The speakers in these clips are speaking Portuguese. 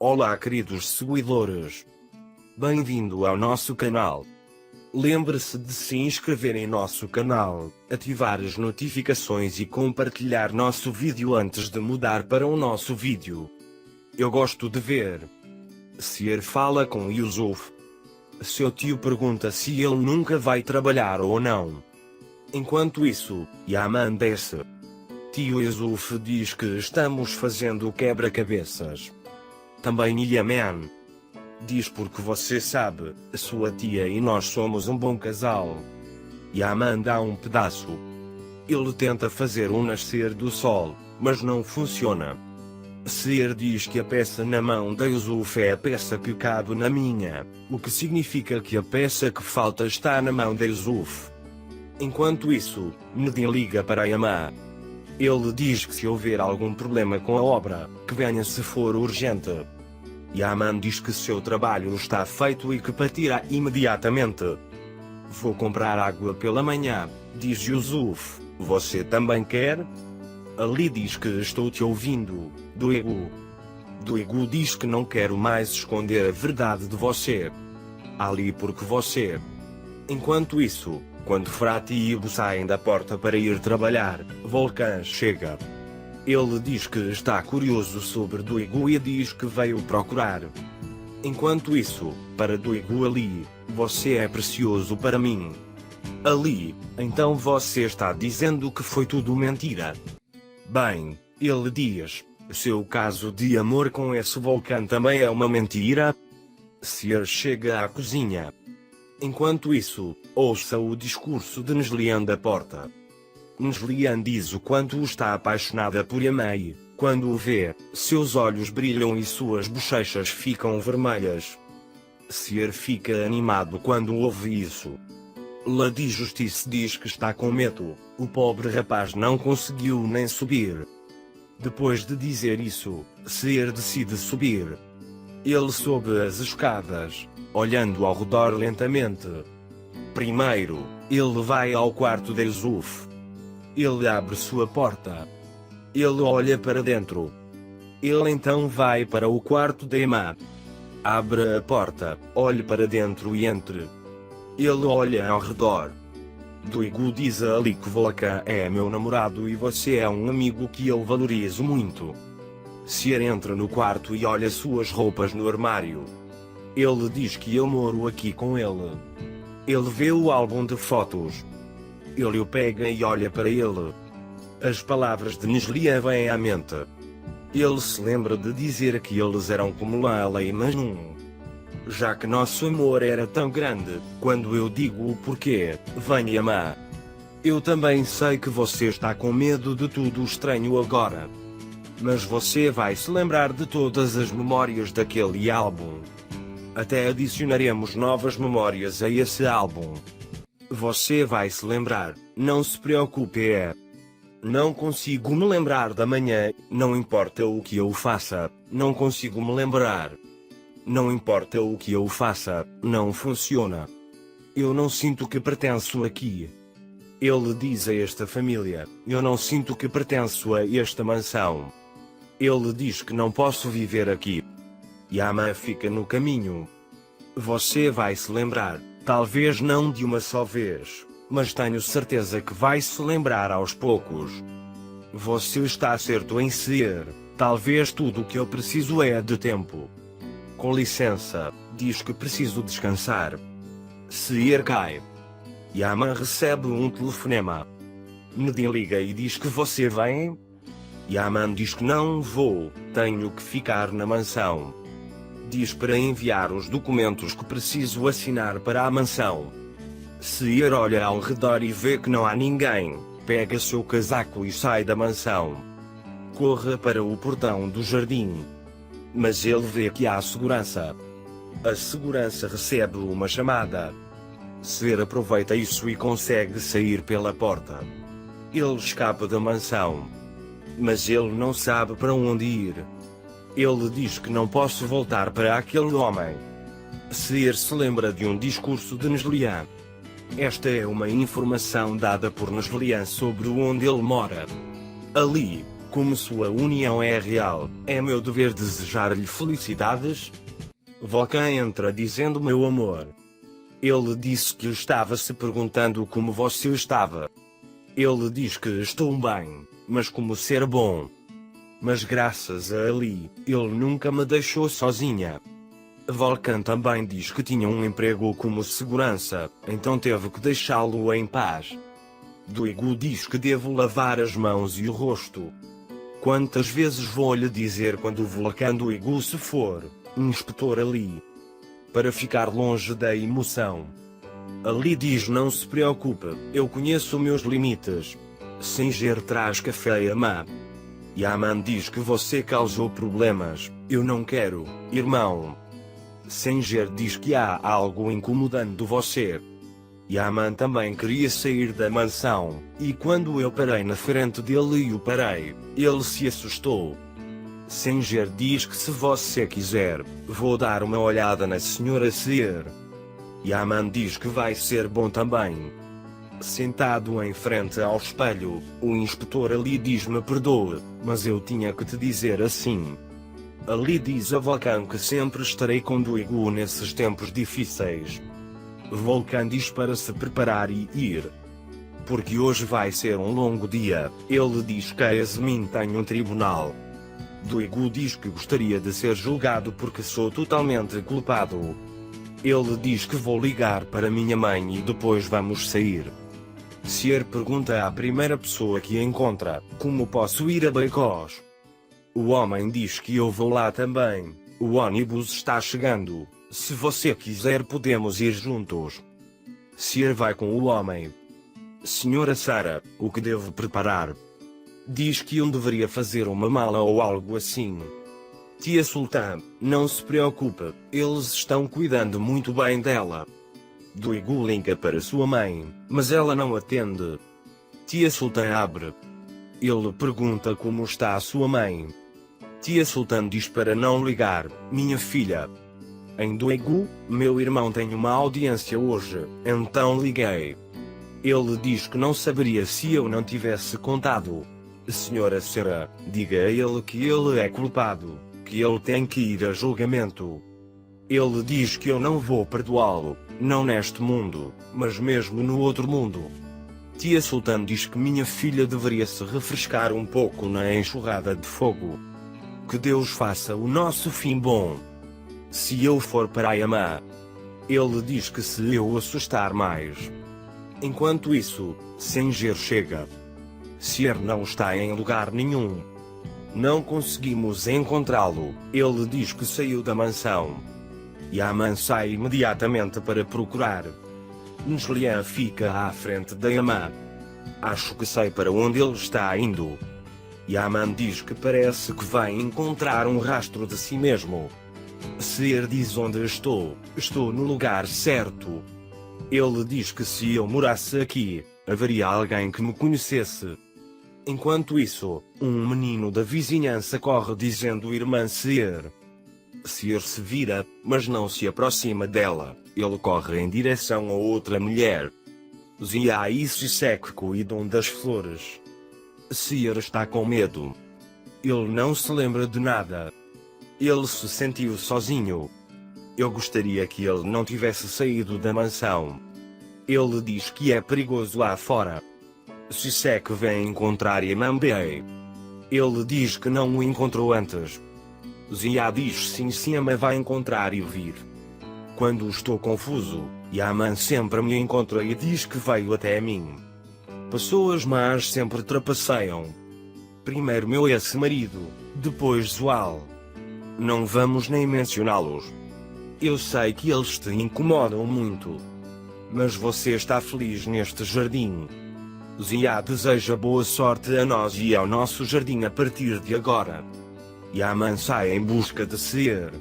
Olá queridos seguidores. Bem-vindo ao nosso canal. Lembre-se de se inscrever em nosso canal, ativar as notificações e compartilhar nosso vídeo antes de mudar para o nosso vídeo. Eu gosto de ver. Seer fala com Yusuf. Seu tio pergunta se ele nunca vai trabalhar ou não. Enquanto isso, Yaman desce. Tio Yusuf diz que estamos fazendo quebra-cabeças. Também Yaman diz porque você sabe, sua tia e nós somos um bom casal. Yaman dá um pedaço. Ele tenta fazer um nascer do sol, mas não funciona. Seer diz que a peça na mão da Yusuf é a peça que cabe na minha, o que significa que a peça que falta está na mão da Yusuf. Enquanto isso, Nedin liga para Yaman. Ele diz que se houver algum problema com a obra, que venha se for urgente. Yaman diz que seu trabalho está feito e que partirá imediatamente. Vou comprar água pela manhã, diz Yusuf. Você também quer? Ali diz que estou te ouvindo, Doegu. Doegu diz que não quero mais esconder a verdade de você. Ali porque você. Enquanto isso, quando Frat e Ibo saem da porta para ir trabalhar, Volkan chega. Ele diz que está curioso sobre Doegu e diz que veio procurar. Enquanto isso, para Doegu Ali, você é precioso para mim. Ali, então você está dizendo que foi tudo mentira. Bem, ele diz, seu caso de amor com esse Volkan também é uma mentira? Seer chega à cozinha. Enquanto isso, ouça o discurso de Neslihan da porta. Neslihan diz o quanto está apaixonada por Yamei. Quando o vê, seus olhos brilham e suas bochechas ficam vermelhas. Seer fica animado quando ouve isso. Lady Justice diz que está com medo, o pobre rapaz não conseguiu nem subir. Depois de dizer isso, Seer decide subir. Ele sobe as escadas, olhando ao redor lentamente. Primeiro, ele vai ao quarto de Yusuf. Ele abre sua porta. Ele olha para dentro. Ele então vai para o quarto de Emma. Abre a porta, olha para dentro e entre. Ele olha ao redor. Doegu diz a Ali que Volkan é meu namorado e você é um amigo que eu valorizo muito. Seer entra no quarto e olha suas roupas no armário. Ele diz que eu moro aqui com ele. Ele vê o álbum de fotos. Ele o pega e olha para ele. As palavras de Neslihan vêm à mente. Ele se lembra de dizer que eles eram como Lala e Majnun. Já que nosso amor era tão grande, quando eu digo o porquê, vem amar. Eu também sei que você está com medo de tudo estranho agora. Mas você vai se lembrar de todas as memórias daquele álbum. Até adicionaremos novas memórias a esse álbum. Você vai se lembrar, não se preocupe. Não consigo me lembrar da manhã, não importa o que eu faça, não consigo me lembrar. Não importa o que eu faça, não funciona. Eu não sinto que pertenço aqui. Ele diz a esta família, eu não sinto que pertenço a esta mansão. Ele diz que não posso viver aqui. Yaman fica no caminho. Você vai se lembrar, talvez não de uma só vez, mas tenho certeza que vai se lembrar aos poucos. Você está certo em ser, talvez tudo o que eu preciso é de tempo. Com licença, diz que preciso descansar. Seer cai. Yaman recebe um telefonema. Nedin liga e diz que você vem? Yaman diz que não vou, tenho que ficar na mansão. Diz para enviar os documentos que preciso assinar para a mansão. Seer olha ao redor e vê que não há ninguém, pega seu casaco e sai da mansão. Corre para o portão do jardim. Mas ele vê que há segurança. A segurança recebe uma chamada. Seer aproveita isso e consegue sair pela porta. Ele escapa da mansão. Mas ele não sabe para onde ir. Ele diz que não posso voltar para aquele homem. Seer se lembra de um discurso de Neslihan. Esta é uma informação dada por Neslihan sobre onde ele mora. Ali, Como sua união é real, é meu dever desejar-lhe felicidades? Vulcan entra dizendo meu amor. Ele disse que estava se perguntando como você estava. Ele diz que estou bem, mas como ser bom. Mas graças a Ali, ele nunca me deixou sozinha. Vulcan também diz que tinha um emprego como segurança, então teve que deixá-lo em paz. Duigu diz que devo lavar as mãos e o rosto. Quantas vezes vou lhe dizer quando o Vulcan Duigu se for, inspetor Ali? Para ficar longe da emoção. Ali diz não se preocupe, eu conheço meus limites. Singer traz café a Yaman. Yaman diz que você causou problemas, eu não quero, irmão. Singer diz que há algo incomodando você. Yaman também queria sair da mansão, e quando eu parei na frente dele e o parei, ele se assustou. Singer diz que se você quiser, vou dar uma olhada na Sra. Sear. Yaman diz que vai ser bom também. Sentado em frente ao espelho, o inspetor Ali diz-me perdoe, mas eu tinha que te dizer assim. Ali diz a Vulcan que sempre estarei com Duigu nesses tempos difíceis. Vulcan diz para se preparar e ir. Porque hoje vai ser um longo dia, ele diz que a Yasmin tem um tribunal. Duigu diz que gostaria de ser julgado porque sou totalmente culpado. Ele diz que vou ligar para minha mãe e depois vamos sair. Sear pergunta à primeira pessoa que encontra, como posso ir a Bacós? O homem diz que eu vou lá também, o ônibus está chegando, se você quiser podemos ir juntos. Sear vai com o homem. Senhora Sarah, o que devo preparar? Diz que eu deveria fazer uma mala ou algo assim. Tia Sultan, não se preocupe, eles estão cuidando muito bem dela. Duigu liga para sua mãe, mas ela não atende. Tia Sultan abre. Ele pergunta como está a sua mãe. Tia Sultan diz para não ligar, minha filha. Em Duigu, meu irmão tem uma audiência hoje, então liguei. Ele diz que não saberia se eu não tivesse contado. Senhora Sarah, diga a ele que ele é culpado, que ele tem que ir a julgamento. Ele diz que eu não vou perdoá-lo, não neste mundo, mas mesmo no outro mundo. Tia Sultan diz que minha filha deveria se refrescar um pouco na enxurrada de fogo. Que Deus faça o nosso fim bom. Se eu for para Yaman. Ele diz que se eu assustar mais. Enquanto isso, Singer chega. Sear não está em lugar nenhum. Não conseguimos encontrá-lo, ele diz que saiu da mansão. Yaman sai imediatamente para procurar. Neslian fica à frente da Yaman. Acho que sei para onde ele está indo. Yaman diz que parece que vai encontrar um rastro de si mesmo. Sear diz onde estou no lugar certo. Ele diz que se eu morasse aqui, haveria alguém que me conhecesse. Enquanto isso, um menino da vizinhança corre dizendo irmã Sear. Sear se vira, mas não se aproxima dela, ele corre em direção a outra mulher. Zia e Sisek cuidam das flores. Sear está com medo. Ele não se lembra de nada. Ele se sentiu sozinho. Eu gostaria que ele não tivesse saído da mansão. Ele diz que é perigoso lá fora. Sisek vem encontrar Yamambei. Ele diz que não o encontrou antes. Zia diz sim, Siama vai encontrar e vir. Quando estou confuso, Yaman sempre me encontra e diz que veio até mim. Pessoas más sempre trapaceiam. Primeiro meu ex-marido, depois Zual. Não vamos nem mencioná-los. Eu sei que eles te incomodam muito. Mas você está feliz neste jardim. Zia deseja boa sorte a nós e ao nosso jardim a partir de agora. Yaman sai em busca de Sear.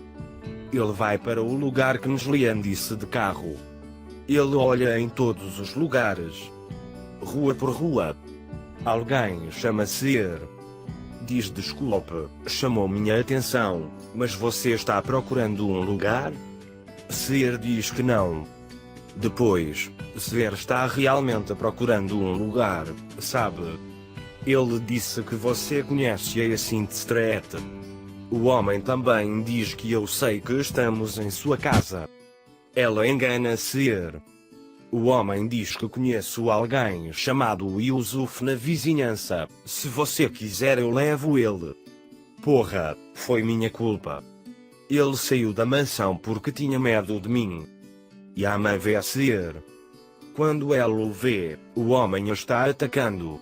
Ele vai para o lugar que Neslian disse de carro. Ele olha em todos os lugares. Rua por rua. Alguém chama Sear. Diz desculpe, chamou minha atenção, mas você está procurando um lugar? Sear diz que não. Depois, Sear está realmente procurando um lugar, sabe? Ele disse que você conhece a Sinstret. O homem também diz que eu sei que estamos em sua casa. Ela engana-se. O homem diz que conheço alguém chamado Yusuf na vizinhança. Se você quiser eu levo ele. Porra, foi minha culpa. Ele saiu da mansão porque tinha medo de mim. Yama vê a ser. Quando ela o vê, o homem a está atacando.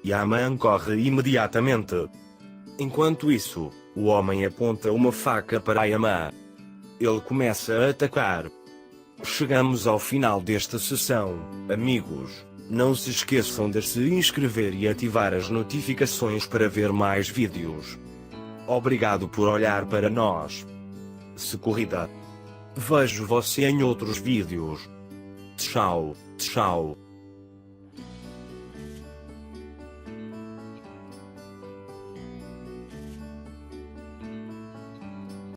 Yaman corre imediatamente. Enquanto isso, o homem aponta uma faca para Yama. Ele começa a atacar. Chegamos ao final desta sessão, amigos. Não se esqueçam de se inscrever e ativar as notificações para ver mais vídeos. Obrigado por olhar para nós. Se corrida. Vejo você em outros vídeos. Tchau, tchau.